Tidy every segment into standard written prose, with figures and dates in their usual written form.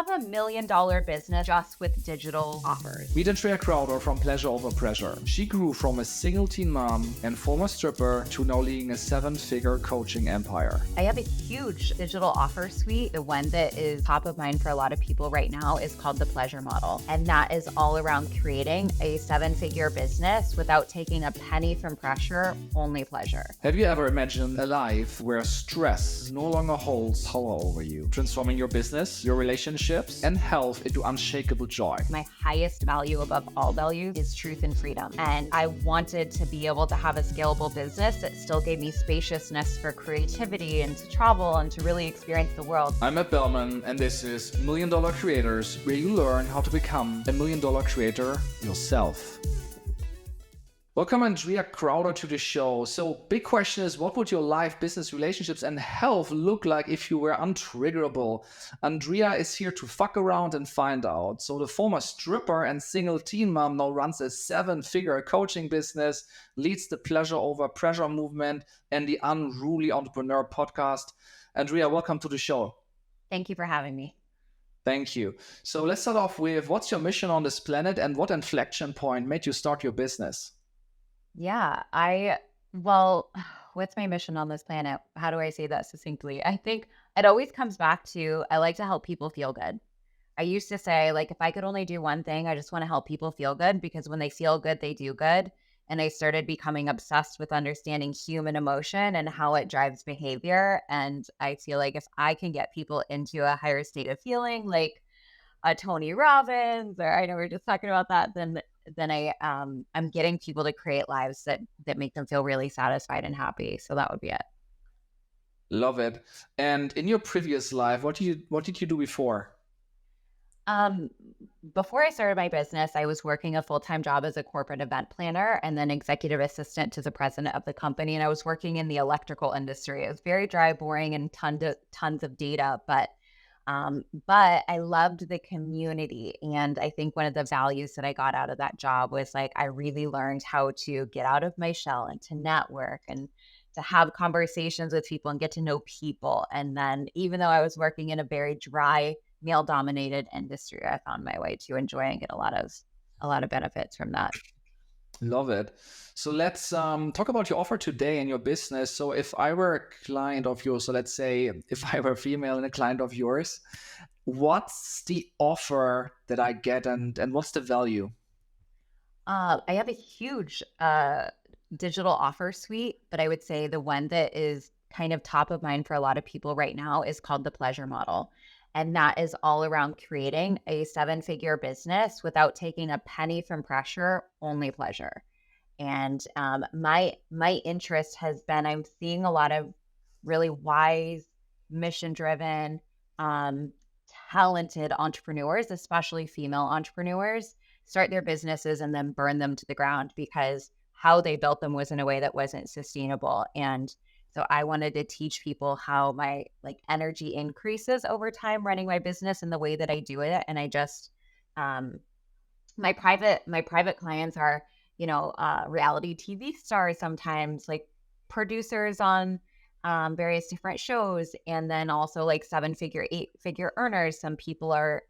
have $1 million business just with digital offers. Meet Andrea Crowder from Pleasure Over Pressure. She grew from a single teen mom and former stripper to now leading a 7-figure coaching empire. I have a huge digital offer suite. The one that is top of mind for a lot of people right now is called the pleasure model. And that is all around creating a 7-figure business without taking a penny from pressure, only pleasure. Have you ever imagined a life where stress no longer holds power over you, transforming your business, your relationships, and health into unshakable joy? My highest value above all values is truth and freedom. And I wanted to be able to have a scalable business that still gave me spaciousness for creativity and to travel and to really experience the world. I'm Matt Bellman, and this is $1 Million Creators, where you learn how to become a $1 million creator yourself. Welcome, Andrea Crowder, to the show. So, big question is, what would your life, business, relationships, and health look like if you were untriggerable? Andrea is here to fuck around and find out. So, the former stripper and single teen mom now runs a 7-figure coaching business, leads the Pleasure Over Pressure movement, and the Unruly Entrepreneur podcast. Andrea, welcome to the show. Thank you for having me. Thank you. So, let's start off with, what's your mission on this planet and what inflection point made you start your business? Yeah, what's my mission on this planet? How do I say that succinctly? I think it always comes back to, I like to help people feel good. I used to say, like, if I could only do one thing, I just want to help people feel good, because when they feel good, they do good. And I started becoming obsessed with understanding human emotion and how it drives behavior. And I feel like if I can get people into a higher state of feeling, like a Tony Robbins, or I know we were just talking about that, then I'm getting people to create lives that make them feel really satisfied and happy. So that would be it. Love it. And in your previous life, what did you do before? Before I started my business, I was working a full-time job as a corporate event planner and then executive assistant to the president of the company. And I was working in the electrical industry. It was very dry, boring, and tons of data, but I loved the community. And I think one of the values that I got out of that job was, like, I really learned how to get out of my shell and to network and to have conversations with people and get to know people. And then even though I was working in a very dry, male dominated industry, I found my way to enjoy and get a lot of benefits from that. Love it. So let's talk about your offer today and your business. So if I were a client of yours, so let's say if I were a female and a client of yours, what's the offer that I get and what's the value? I have a huge digital offer suite, but I would say the one that is kind of top of mind for a lot of people right now is called the pleasure model. And that is all around creating a 7-figure business without taking a penny from pressure, only pleasure. And my interest has been, I'm seeing a lot of really wise, mission-driven, talented entrepreneurs, especially female entrepreneurs, start their businesses and then burn them to the ground because how they built them was in a way that wasn't sustainable. And so I wanted to teach people how my energy increases over time running my business and the way that I do it. And I just, my private clients are, reality TV stars, sometimes like producers on various different shows. And then also like 7-figure, 8-figure earners. Some people are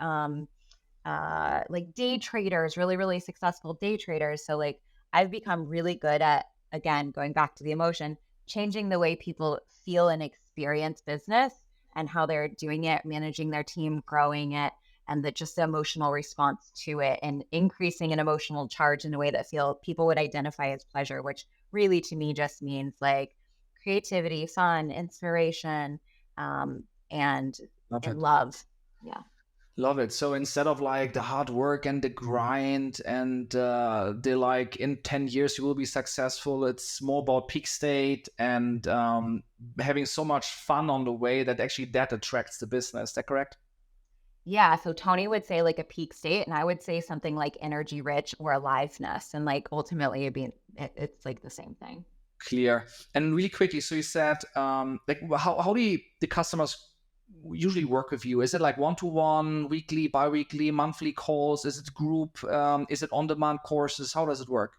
like day traders, really, really successful day traders. So like I've become really good at, again, going back to the emotion, changing the way people feel and experience business and how they're doing it, managing their team, growing it, and just the emotional response to it, and increasing an emotional charge in a way that people would identify as pleasure, which really to me just means like creativity, fun, inspiration, and love. Yeah. Love it. So instead of like the hard work and the grind and the like in 10 years you will be successful, it's more about peak state and having so much fun on the way that actually that attracts the business. Is that correct? Yeah. So Tony would say like a peak state, and I would say something like energy rich or aliveness. And like ultimately it's like the same thing. Clear. And really quickly, so you said like how do the customers usually work with you? Is it like one-to-one, weekly, bi-weekly, monthly calls? Is it group? Is it on-demand courses? How does it work?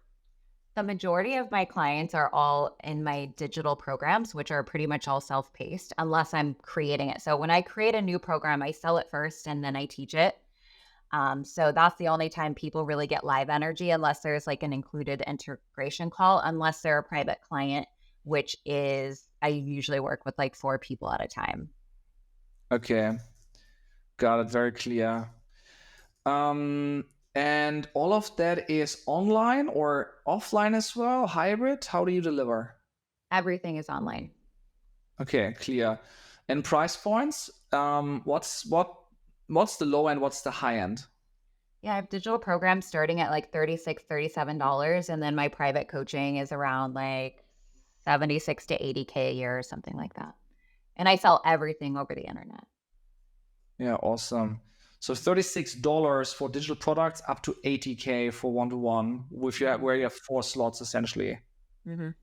The majority of my clients are all in my digital programs, which are pretty much all self-paced, unless I'm creating it. So when I create a new program, I sell it first and then I teach it. So that's the only time people really get live energy, unless there's like an included integration call, unless they're a private client, which is I usually work with like 4 people at a time. Okay, got it. Very clear. Um, and all of that is online or offline as well, hybrid? How do you deliver? Everything is online. Okay, clear. And price points? What's the low end? What's the high end? Yeah, I have digital programs starting at like $36, $37. And then my private coaching is around like 76 to 80K a year or something like that. And I sell everything over the internet. Yeah, awesome. So $36 for digital products, up to 80K for one-to-one, with where you have 4 slots essentially. Mhm.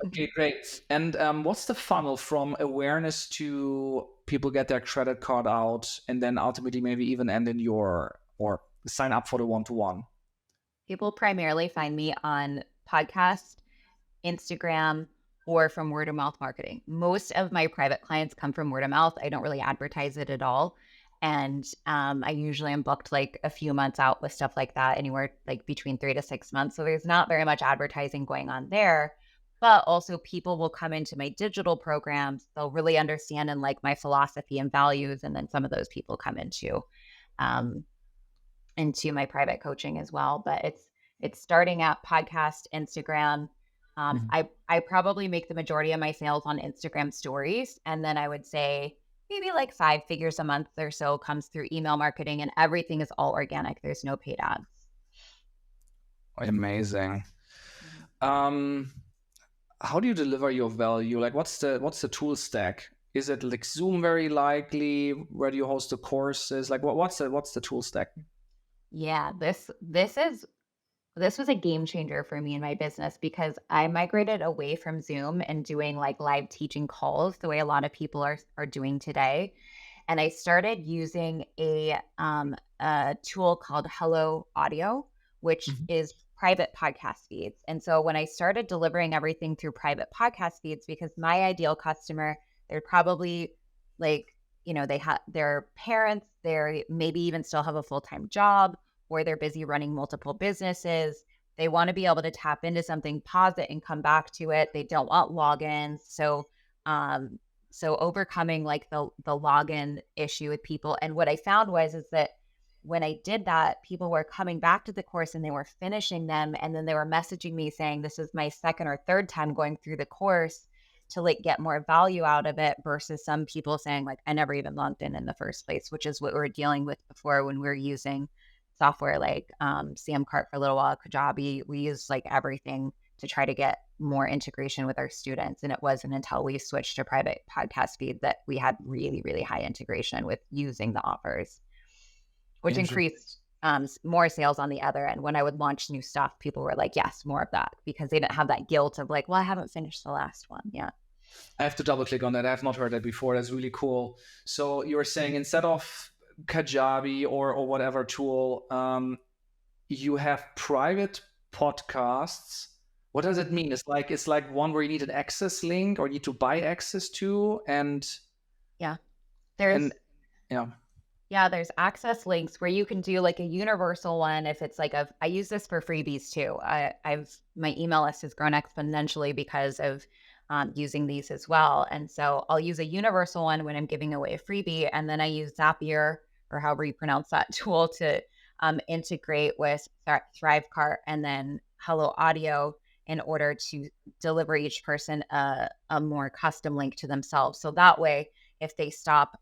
Okay, great. And what's the funnel from awareness to people get their credit card out and then ultimately maybe even end in your or sign up for the one-to-one? People primarily find me on podcast, Instagram, or from word of mouth marketing. Most of my private clients come from word of mouth. I don't really advertise it at all. And I usually am booked like a few months out with stuff like that, anywhere like between 3 to 6 months. So there's not very much advertising going on there. But also, people will come into my digital programs. They'll really understand and like my philosophy and values. And then some of those people come um, into my private coaching as well. But it's starting at podcast, Instagram. Mhm. I probably make the majority of my sales on Instagram stories, and then I would say maybe like 5 figures a month or so comes through email marketing, and everything is all organic. There's no paid ads. Amazing. Mhm. Um, how do you deliver your value? Like, what's the tool stack? Is it like Zoom very likely? Where do you host the courses? Like, what's the tool stack? Yeah, this was a game changer for me in my business because I migrated away from Zoom and doing like live teaching calls the way a lot of people are doing today. And I started using a tool called Hello Audio, which Mhm. is private podcast feeds. And so when I started delivering everything through private podcast feeds, because my ideal customer, they're probably like, they have their parents, they maybe even still have a full-time job, or they're busy running multiple businesses. They want to be able to tap into something, pause it, and come back to it. They don't want logins. Um, so overcoming like the login issue with people. And what I found was is that when I did that, people were coming back to the course and they were finishing them. And then they were messaging me saying, this is my second or third time going through the course to like get more value out of it versus some people saying like, I never even logged in the first place, which is what we were dealing with before when we were using software like Samcart for a little while, Kajabi. We used like everything to try to get more integration with our students. And it wasn't until we switched to private podcast feed that we had really, really high integration with using the offers, which Interesting. increased more sales on the other end. When I would launch new stuff, people were like, yes, more of that, because they didn't have that guilt of like, well, I haven't finished the last one. Yeah. I have to double click on that. I have not heard that before. That's really cool. So you're saying instead of Kajabi or whatever tool, you have private podcasts. What does it mean? It's like one where you need an access link or need to buy access to, Yeah. and There's yeah. Yeah, there's access links where you can do like a universal one if it's like I use this for freebies too. I've my email list has grown exponentially because of using these as well. And so I'll use a universal one when I'm giving away a freebie, and then I use Zapier or however you pronounce that tool to integrate with Thrivecart and then Hello Audio in order to deliver each person a more custom link to themselves. So that way, if they stop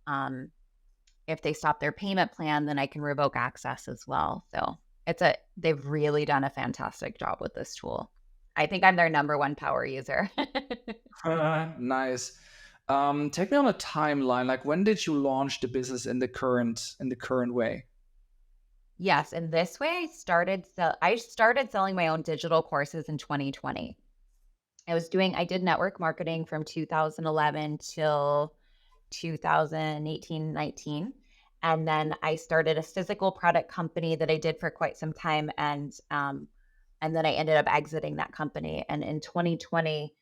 their payment plan, then I can revoke access as well. So they've really done a fantastic job with this tool. I think I'm their number one power user. Nice. Take me on a timeline. Like, when did you launch the business in the current way? Yes, and this way I started selling my own digital courses in 2020. I did network marketing from 2011 till 2018, 19. And then I started a physical product company that I did for quite some time. And then I ended up exiting that company. And in 2020,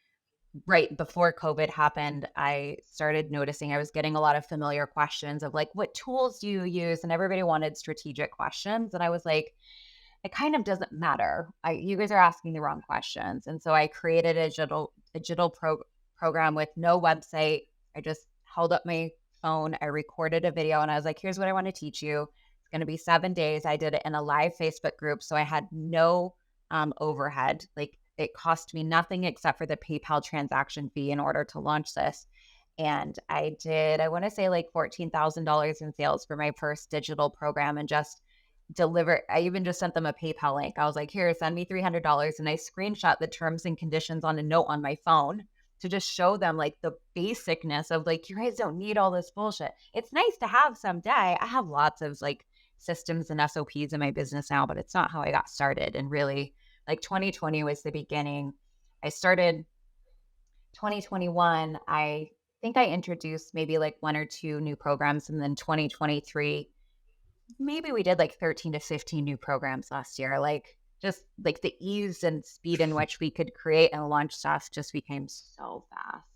right before COVID happened, I started noticing I was getting a lot of familiar questions of like, what tools do you use? And everybody wanted strategic questions. And I was like, it kind of doesn't matter. You guys are asking the wrong questions. And so I created a program with no website. I just held up my phone. I recorded a video and I was like, here's what I want to teach you. It's going to be 7 days. I did it in a live Facebook group. So I had no overhead. Like it cost me nothing except for the PayPal transaction fee in order to launch this. And I did, I want to say like $14,000 in sales for my first digital program and just deliver. I even just sent them a PayPal link. I was like, here, send me $300. And I screenshot the terms and conditions on a note on my phone to just show them like the basicness of like, you guys don't need all this bullshit. It's nice to have someday. I have lots of like systems and SOPs in my business now, but it's not how I got started. And really, like 2020 was the beginning. I started 2021. I think I introduced maybe like one or two new programs. And then 2023, maybe we did like 13 to 15 new programs last year. Like just like the ease and speed in which we could create and launch stuff just became so fast.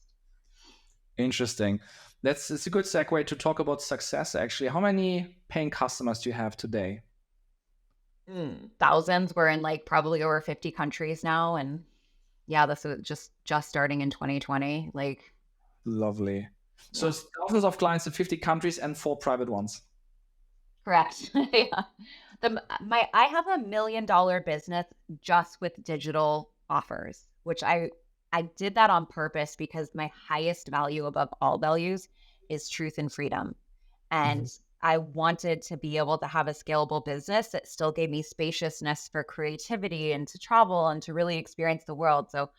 Interesting. It's a good segue to talk about success, actually. How many paying customers do you have today? Thousands. We're in like probably over 50 countries now. And yeah, this was just starting in 2020. Like, Lovely. So yeah, it's thousands of clients in 50 countries and 4 private ones. correct. Yeah. I have $1 million business just with digital offers, which I did that on purpose because my highest value above all values is truth and freedom. Mhm. And I wanted to be able to have a scalable business that still gave me spaciousness for creativity and to travel and to really experience the world. So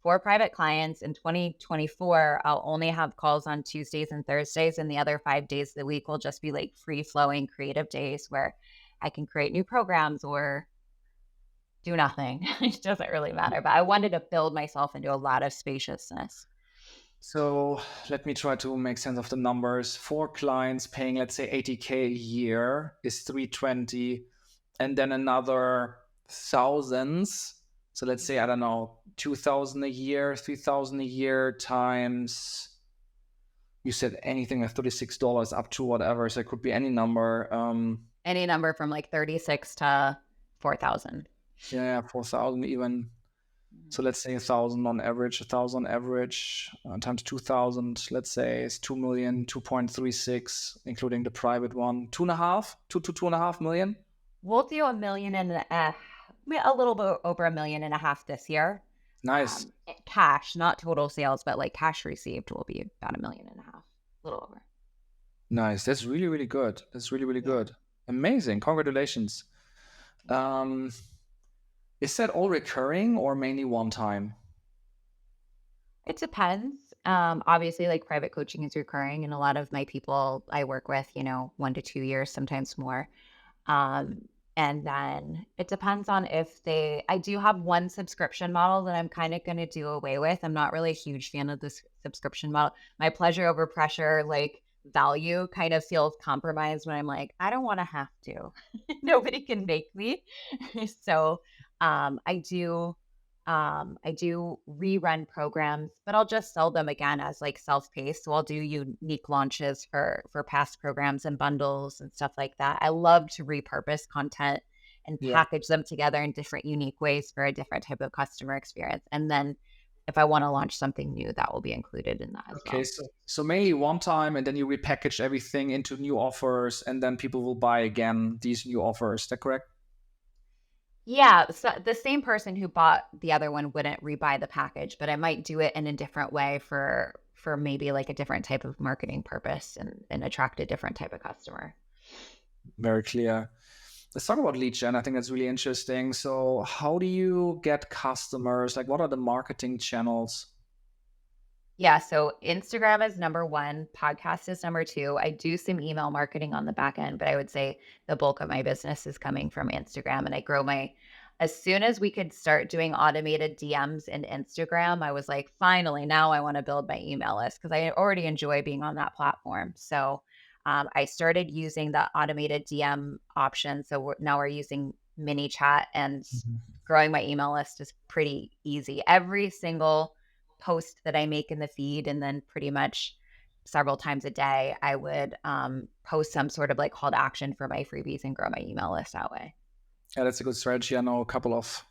for private clients in 2024, I'll only have calls on Tuesdays and Thursdays, and the other 5 days of the week will just be like free flowing creative days where I can create new programs or do nothing. It doesn't really matter. But I wanted to build myself into a lot of spaciousness. So let me try to make sense of the numbers. 4 clients paying, let's say, 80K a year is 320, and then another thousands. So let's say, I don't know, 2,000 a year, 3,000 a year times, you said anything like $36 up to whatever. So it could be any number. Any number from like 36 to 4,000. Yeah, 4,000 even. So let's say 1,000 on average, 1,000 on average times 2,000, let's say it's 2 million, 2.36, including the private one, 2.5 million. We'll do a little bit over 1.5 million this year. Nice. Cash, not total sales, but like cash received will be about 1.5 million, a little over. Nice. That's really, really good. That's really, really Yeah. good. Amazing. Congratulations. Um, is that all recurring or mainly one time? It depends. Obviously, like private coaching is recurring, and a lot of my people I work with, 1 to 2 years, sometimes more. Um, and then it depends on if I do have one subscription model that I'm kind of going to do away with. I'm not really a huge fan of this subscription model. My pleasure over pressure, like value kind of feels compromised when I'm like, I don't want to have to. Nobody can make me. So, I do rerun programs, but I'll just sell them again as like self-paced. So I'll do unique launches for past programs and bundles and stuff like that. I love to repurpose content and Yeah. package them together in different unique ways for a different type of customer experience. And then if I want to launch something new, that will be included in that as Okay, well. so mainly one time, and then you repackage everything into new offers, and then people will buy again these new offers. Is that correct? Yeah, so the same person who bought the other one wouldn't rebuy the package, but I might do it in a different way for maybe like a different type of marketing purpose and attract a different type of customer. Very clear. Let's talk about lead gen. I think that's really interesting. So, how do you get customers? Like, what are the marketing channels? Yeah, so Instagram is number one, podcast is number two. I do some email marketing on the back end, but I would say the bulk of my business is coming from Instagram. And I grow as soon as we could start doing automated DMs in Instagram, I was like, finally, now I want to build my email list because I already enjoy being on that platform. So I started using the automated DM option. So now we're using mini chat, and growing my email list is pretty easy. Every single post that I make in the feed, and then pretty much several times a day, I would post some sort of like call to action for my freebies and grow my email list that way. Yeah, that's a good strategy. I know a couple of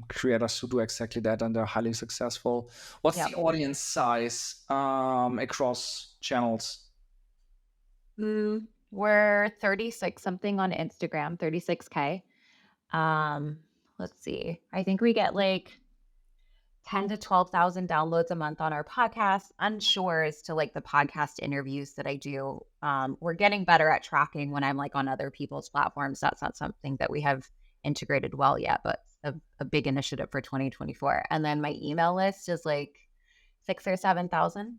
creators who do exactly that, and they're highly successful. What's Yep. the audience size across channels? We're 36 something on Instagram, 36K. Um, let's see. I think we get like 10 to 12,000 downloads a month on our podcast. Unsure as to like the podcast interviews that I do. We're getting better at tracking when I'm like on other people's platforms. That's not something that we have integrated well yet, but a big initiative for 2024. And then my email list is like 6 or 7,000.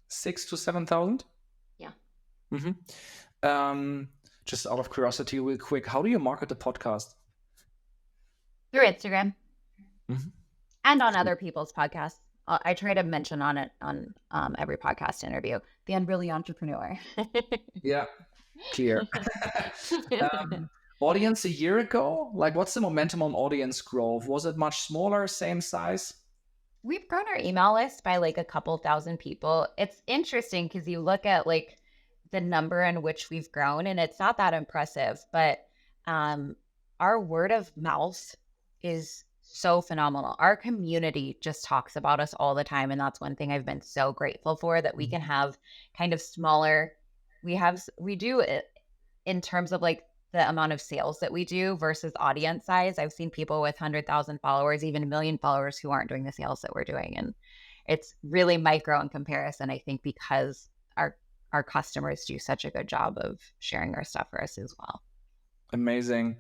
6 to 7,000. Yeah. Just out of curiosity, real quick, how do you market the podcast? Through Instagram and on other people's podcasts. I try to mention on it on every podcast interview. The Unreally Entrepreneur. Yeah, clear. Audience a year ago, like what's the momentum on audience growth? Was it much smaller, same size? We've grown our email list by like a couple thousand people. It's interesting because you look at like the number in which we've grown, and it's not that impressive, but our word of mouth is so phenomenal. Our community just talks about us all the time. And that's one thing I've been so grateful for, that we can have kind of smaller, we do it in terms of like the amount of sales that we do versus audience size. I've seen people with 100,000 followers, even a million followers, who aren't doing the sales that we're doing. And it's really micro in comparison, I think, because our customers do such a good job of sharing our stuff for us as well. Amazing.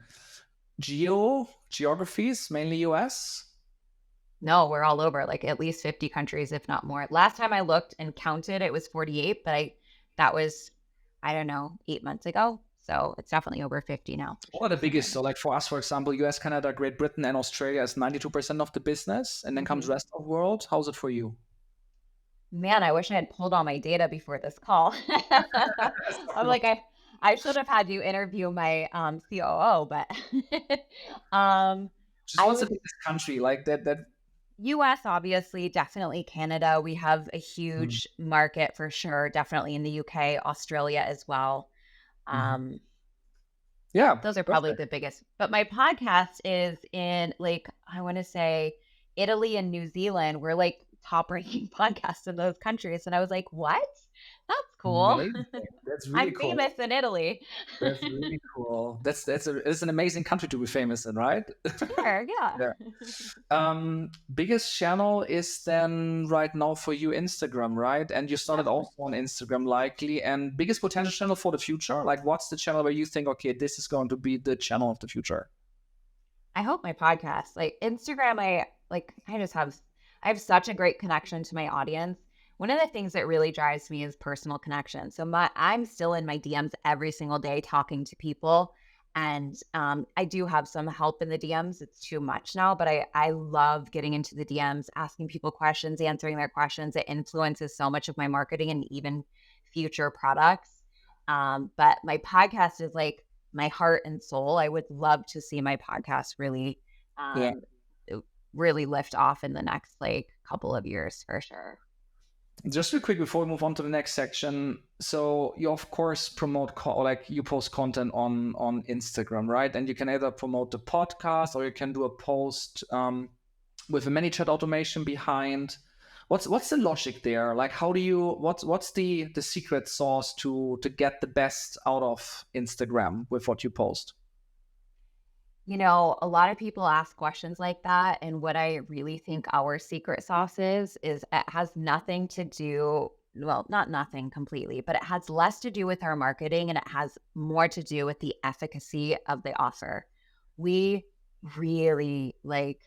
Geographies, mainly US? No, we're all over, like at least 50 countries, if not more. Last time I looked and counted, it was 48, but that was, I don't know, 8 months ago. So it's definitely over 50 now. What are the biggest? So like for us, for example, US, Canada, Great Britain, and Australia is 92% of the business. And then comes rest of the world. How's it for you? Man, I wish I had pulled all my data before this call. I'm like, I should have had you interview my COO, but Just what's the biggest country like that? US, obviously, definitely Canada. We have a huge market for sure, definitely in the UK, Australia as well. Yeah, those are probably the biggest. But my podcast is in like, I want to say Italy and New Zealand. We're like top ranking podcasts in those countries. And I was like, what? That's cool. Amazing. That's really I'm cool. famous in Italy. That's really cool. It's an amazing country to be famous in, right? Sure, yeah. Biggest channel is then right now for you Instagram, right? And you started also on Instagram likely. And biggest potential channel for the future? Like what's the channel where you think, okay, this is going to be the channel of the future? I hope my podcast, like Instagram, I have such a great connection to my audience. One of the things that really drives me is personal connection. So I'm still in my DMs every single day talking to people. And I do have some help in the DMs. It's too much now, but I love getting into the DMs, asking people questions, answering their questions. It influences so much of my marketing and even future products. But my podcast is like my heart and soul. I would love to see my podcast really, really lift off in the next like couple of years for sure. Just real quick before we move on to the next section. So you of course promote you post content on Instagram, right? And you can either promote the podcast or you can do a post with a many chat automation behind. What's the logic there? Like how do you what's the secret sauce to get the best out of Instagram with what you post? You know, a lot of people ask questions like that. And what I really think our secret sauce is it has nothing to do, well, not nothing completely, but it has less to do with our marketing and it has more to do with the efficacy of the offer. We really like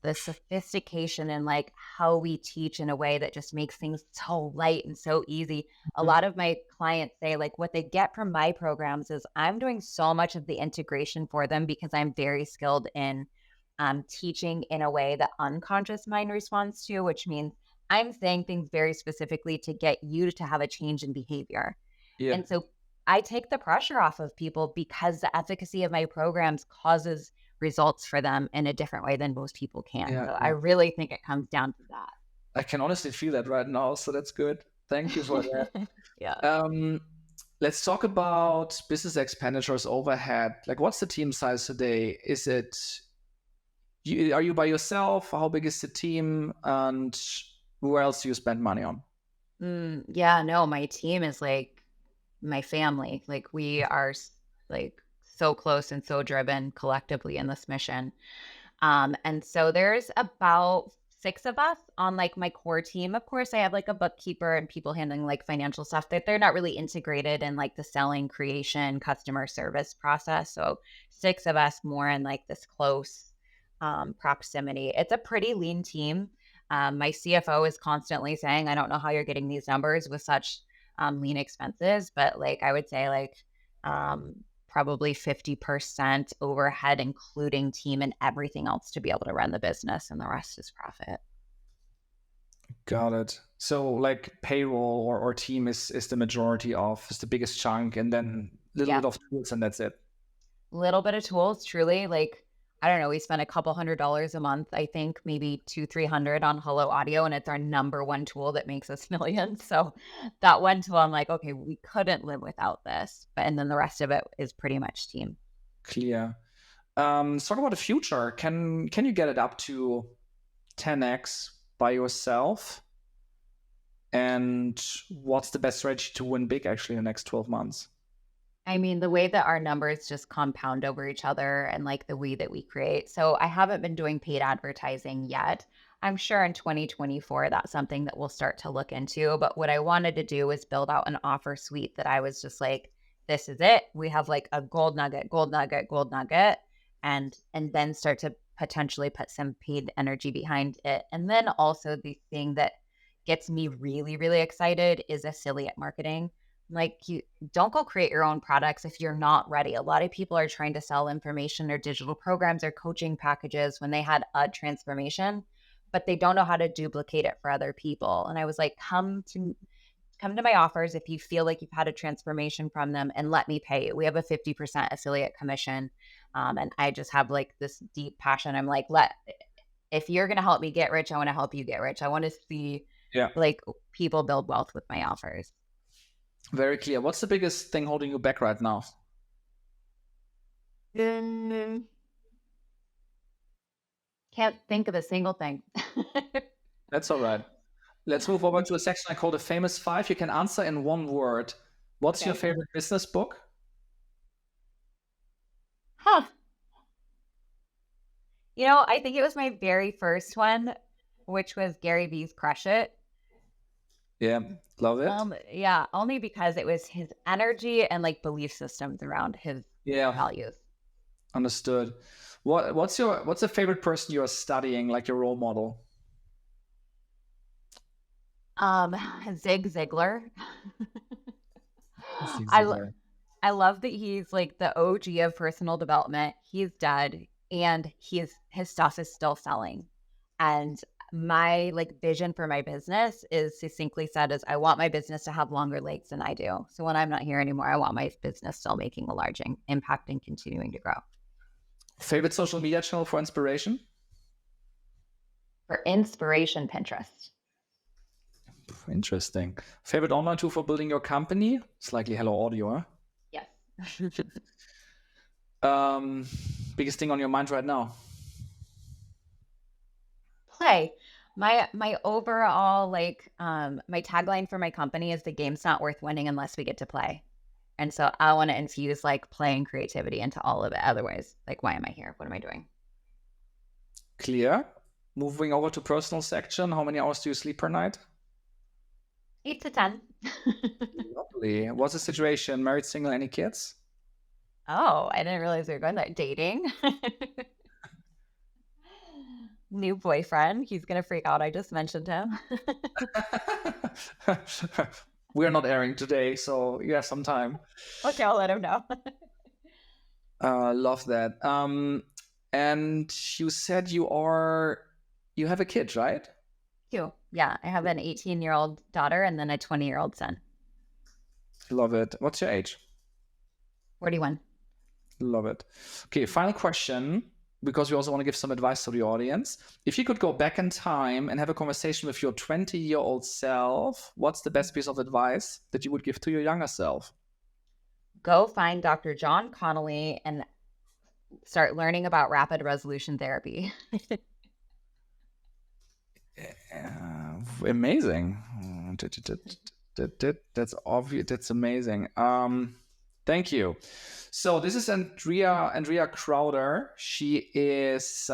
the sophistication and like how we teach in a way that just makes things so light and so easy. A lot of my clients say like what they get from my programs is I'm doing so much of the integration for them because I'm very skilled in teaching in a way that unconscious mind responds to, which means I'm saying things very specifically to get you to have a change in behavior. Yeah. And so I take the pressure off of people because the efficacy of my programs causes results for them in a different way than most people can. Yeah. So I Yeah. really think it comes down to I can honestly feel that right now. So that's good. Thank you for that. that. Yeah. Um, let's talk about business expenditures overhead. Like, what's the team size today? Is it are you by yourself? How big is the team? And where else do you spend money on? Yeah, no, my team is like my family. Like we are like so close and so driven collectively in this mission. And so there's about 6 of us on like my core team. Of course, I have like a bookkeeper and people handling like financial stuff that they're not really integrated in like the selling, creation, customer service process. So 6 of us more in like this close proximity. It's a pretty lean team. My CFO is constantly saying, I don't know how you're getting these numbers with such lean expenses, but like I would say like um, probably 50% overhead, including team and everything else to be able to run the business, and the rest is profit. Got it. So like payroll or team is the majority of, is the biggest chunk, and then a little Yeah. bit of tools, and that's it. Little bit of tools, truly. Like, I don't know, we spend a couple $100 a month, I think, maybe 200, 300 on Hello Audio, and it's our number one tool that makes us millions. So that one tool, I'm like, okay, we couldn't live without this. But and then the rest of it is pretty much team. Clear. Let's talk about the future. Can you get it up to 10x by yourself? And what's the best strategy to win big actually in the next 12 months? I mean, the way that our numbers just compound over each other and like the way that we create. So I haven't been doing paid advertising yet. I'm sure in 2024 that's something that we'll start to look into. But what I wanted to do was build out an offer suite that I was just like, this is it. We have like a gold nugget, gold nugget, gold nugget, and then start to potentially put some paid energy behind it. And then also the thing that gets me really, really excited is affiliate marketing. Like you don't go create your own products if you're not ready. A lot of people are trying to sell information or digital programs or coaching packages when they had a transformation, but they don't know how to duplicate it for other people. And I was like, come to my offers if you feel like you've had a transformation from them and let me pay you. We have a 50% affiliate commission. And I just have like this deep passion. I'm like, if you're gonna help me get rich, I want to help you get rich. I want to see Yeah, like people build wealth with my offers. very clear. What's the biggest thing holding you back right now? Mm, Can't think of a single thing. That's all right. Let's move over to a section I call the famous five. You can answer in one word. What's your Okay. favorite business book? Huh. I think it was my very first one, which was Gary Vee's Crush It. Yeah, love it. Yeah, only because it was his energy and like belief systems around his Yeah, values. understood. What's the favorite person you're studying, like your role model? Um, Zig Ziglar. Zig I lo- Ziglar. I love that he's like the OG of personal development. He's dead and his stuff is still selling. And my like vision for my business is succinctly said as I want my business to have longer legs than I do. So when I'm not here anymore, I want my business still making a large impact and continuing to grow. Favorite social media channel for inspiration? For inspiration, Pinterest. Interesting. Favorite online tool for building your company? It's likely Hello Audio, huh? Yes. Um, biggest thing on your mind right now? Play. My overall my tagline for my company is the game's not worth winning unless we get to play. And so I want to infuse like play and creativity into all of it. Otherwise, like why am I here? What am I doing? Clear. Moving over to personal section. How many hours do you sleep per night? 8 to 10. Lovely. What's the situation? Married, single, any kids? Oh, I didn't realize we were going that dating. New boyfriend. He's gonna freak out. I just mentioned him. We're not airing today, so you have some time. Okay, I'll let him know. Love that. And you said you have a kid, right? Cute. Yeah, I have an 18-year-old daughter and then a 20-year-old son. Love it. What's your age? 41. Love it. Okay, final question, because we also want to give some advice to the audience. If you could go back in time and have a conversation with your 20-year-old self, what's the best piece of advice that you would give to your younger self? Go find Dr. John Connolly and start learning about rapid resolution therapy. Amazing. That's obvious. That's amazing. Thank you. So this is Andrea Crowder. She is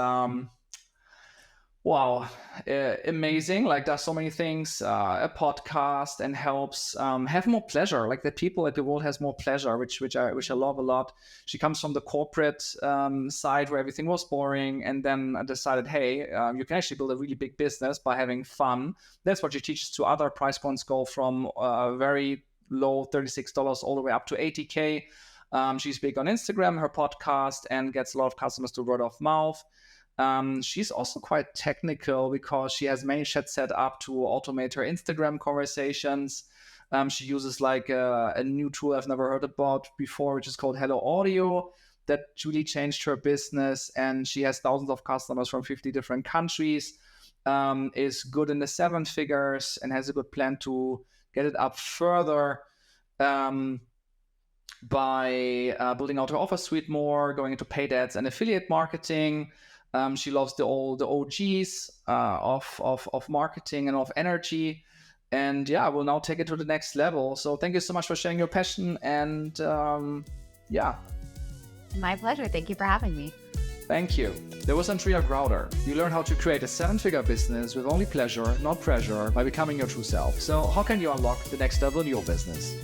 amazing. Like, does so many things, a podcast, and helps have more pleasure. Like, that people at the world has more pleasure, which I love a lot. She comes from the corporate side where everything was boring, and then I decided, hey, you can actually build a really big business by having fun. That's what she teaches to other. Price points go from very low $36 all the way up to $80K. She's big on Instagram, her podcast, and gets a lot of customers through word of mouth. She's also quite technical because she has many chats set up to automate her Instagram conversations. She uses like a new tool I've never heard about before, which is called Hello Audio, that really changed her business. And she has thousands of customers from 50 different countries, is good in the 7 figures, and has a good plan to get it up further by building out her offer suite more, going into paid ads and affiliate marketing. She loves the OGs of marketing and of energy. And yeah, we'll now take it to the next level. So thank you so much for sharing your passion. And yeah. My pleasure. Thank you for having me. Thank you. There was Andrea Crowder. You learn how to create a 7-figure business with only pleasure, not pressure, by becoming your true self. So how can you unlock the next level in your business?